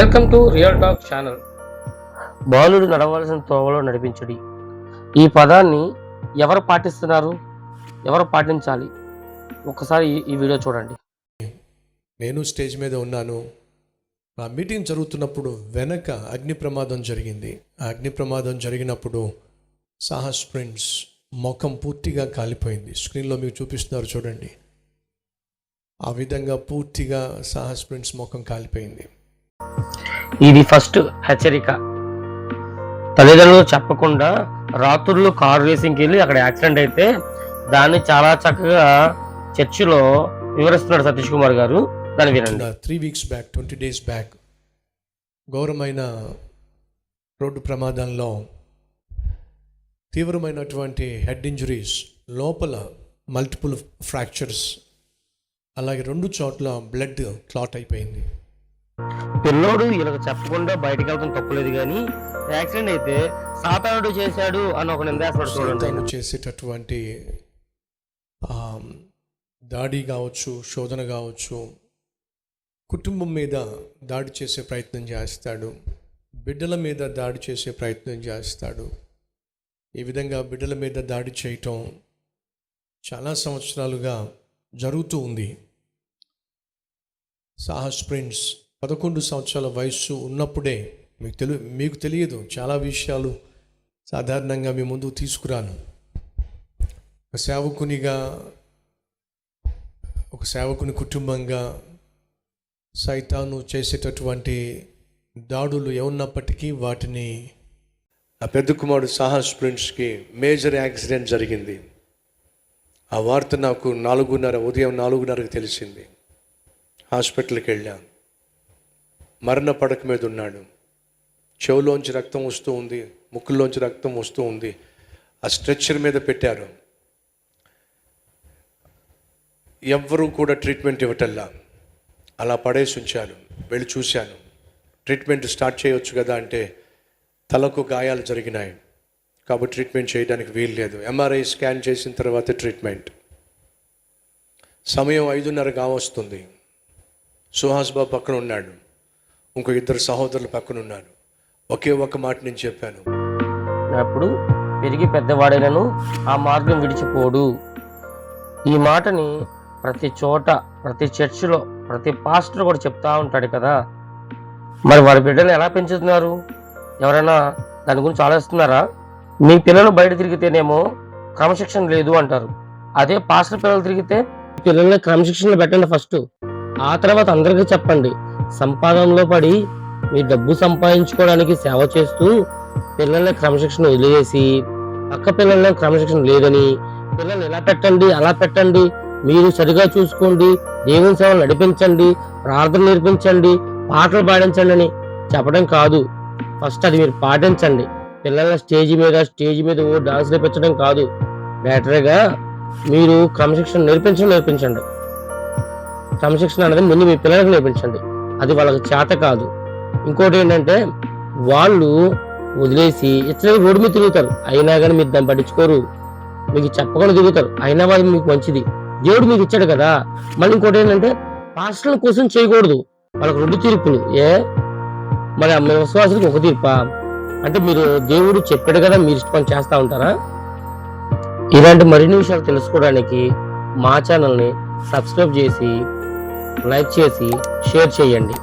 Welcome to real talk channel. బాలుడు నడవలసిన త్రోవలో నడిపించుడి. ఈ పదాన్ని ఎవరు పాటిస్తున్నారు, ఎవరు పాటించాలి? ఒకసారి ఈ వీడియో చూడండి. నేను స్టేజ్ మీద ఉన్నాను. ఆ మీటింగ్ జరుగుతున్నప్పుడు వెనక అగ్ని ప్రమాదం జరిగింది. ఆ అగ్ని ప్రమాదం జరిగినప్పుడు సాహస్ ప్రిన్స్ ముఖం పూర్తిగా కాలిపోయింది. స్క్రీన్లో మీకు చూపిస్తున్నారు చూడండి. ఆ విధంగా పూర్తిగా సాహస్ ప్రిన్స్ ముఖం కాలిపోయింది. ఇది ఫస్ట్ హెచ్చరిక. తల్లిదండ్రులు చెప్పకుండా రాత్రులు కార్ రేసింగ్కి వెళ్ళి అక్కడ యాక్సిడెంట్ అయితే దాన్ని చాలా చక్కగా చర్చిలో వివరిస్తున్నాడు సతీష్ కుమార్ గారు. దాన్ని వినండి. 3 weeks బ్యాక్, 20 days బ్యాక్ ఘోరమైన రోడ్డు ప్రమాదంలో తీవ్రమైనటువంటి హెడ్ ఇంజరీస్, లోపల మల్టిపుల్ ఫ్రాక్చర్స్, అలాగే 2 చోట్ల బ్లడ్ క్లాట్ అయిపోయింది. పిల్లోడు ఇలా చెప్పకుండా బయటకు వెళ్ళడం తప్పలేదు, కానీ యాక్సిడెంట్ అయితే సాతానుడు చేశాడు అని ఒక నిందేస్తాడు. చేసేటటువంటి దాడి కావచ్చు, శోధన కావచ్చు, కుటుంబం మీద దాడి చేసే ప్రయత్నం చేస్తాడు, బిడ్డల మీద దాడి చేసే ప్రయత్నం చేస్తాడు. ఈ విధంగా బిడ్డల మీద దాడి చేయటం చాలా సంవత్సరాలుగా జరుగుతూ ఉంది. సాహస్ ప్రిన్స్ 11 సంవత్సరాల వయస్సు ఉన్నప్పుడే మీకు తెలియదు చాలా విషయాలు సాధారణంగా మీ ముందుకు తీసుకురాను. ఒక సేవకుని కుటుంబంగా సైతాను చేసేటటువంటి దాడులు ఏమున్నప్పటికీ వాటిని ఆ పెద్ద కుమారుడు సాహస్ ప్రిన్స్కి మేజర్ యాక్సిడెంట్ జరిగింది. ఆ వార్త నాకు ఉదయం 4:30కి తెలిసింది. హాస్పిటల్కి వెళ్ళాను. మరణ పడక మీద ఉన్నాడు. చెవులోంచి రక్తం వస్తూ ఉంది, ముక్కులోంచి రక్తం వస్తూ ఉంది. ఆ స్ట్రెచ్చర్ మీద పెట్టారు. ఎవ్వరూ కూడా ట్రీట్మెంట్ ఇవ్వటల్లా, అలా పడేసి ఉంచారు. వెళ్ళి చూశాను. ట్రీట్మెంట్ స్టార్ట్ చేయవచ్చు కదా అంటే తలకు గాయాలు జరిగినాయి కాబట్టి ట్రీట్మెంట్ చేయడానికి వీలు లేదు. MRI స్కాన్ చేసిన తర్వాత ట్రీట్మెంట్. సమయం 5:30 కావస్తుంది. సుహాస్ బాబు పక్కన ఉన్నాడు, ఇంకో 2 సహోదరులు పక్కన ఉన్నారు. ఒకే ఒక మాట నేను చెప్పాను, అప్పుడు పెరిగి పెద్దవాడైనను ఆ మార్గం విడిచిపోడు. ఈ మాటని ప్రతి చోట, ప్రతి చర్చిలో, ప్రతి పాస్టర్ కూడా చెప్తా ఉంటాడు కదా. మరి వారి బిడ్డలు ఎలా పెంచుతున్నారు? ఎవరైనా దాని గురించి ఆలోచిస్తున్నారా? మీ పిల్లలు బయట తిరిగితేనేమో క్రమశిక్షణ లేదు అంటారు. అదే పాస్టర్ పిల్లలు తిరిగితే పిల్లల్ని క్రమశిక్షణలో పెట్టండి ఫస్ట్, ఆ తర్వాత అందరికీ చెప్పండి. సంపాదనలో పడి మీ డబ్బు సంపాదించుకోవడానికి సేవ చేస్తూ పిల్లల్ని క్రమశిక్షణ వదిలేసి పక్క పిల్లల్ని క్రమశిక్షణ లేదని, పిల్లల్ని ఇలా పెట్టండి అలా పెట్టండి, మీరు సరిగా చూసుకోండి, దేవుని సేవలు నడిపించండి, ప్రార్థన నేర్పించండి, పాటలు పాడించండి అని చెప్పడం కాదు. ఫస్ట్ అది మీరు పాటించండి. పిల్లల్ని స్టేజ్ మీద డాన్స్ నేర్పించడం కాదు. బెటర్గా మీరు క్రమశిక్షణ నేర్పించండి. క్రమశిక్షణ అనేది ముందు మీ పిల్లలకు నేర్పించండి. అది వాళ్ళకి చేత కాదు. ఇంకోటి ఏంటంటే, వాళ్ళు వదిలేసి ఇతరులు రోడ్డు మీద తిరుగుతారు, అయినా కానీ మీరు దాన్ని పట్టించుకోరు. మీకు చెప్పకుండా తిరుగుతారు, అయినా వాళ్ళు మీకు మంచిది. దేవుడు మీకు ఇచ్చాడు కదా. మళ్ళీ ఇంకోటి ఏంటంటే, పాస్టర్ల కోసం చేయకూడదు. వాళ్ళకి 2 తీర్పులు. మరి మన విశ్వాసానికి ఒక తీర్పా? అంటే మీరు దేవుడు చెప్పాడు కదా, మీరు ఇష్టం చేస్తూ ఉంటారా? ఇలాంటి మరిన్ని విషయాలు తెలుసుకోవడానికి మా ఛానల్ని సబ్స్క్రైబ్ చేసి, లైక్ చేసి, షేర్ చేయండి.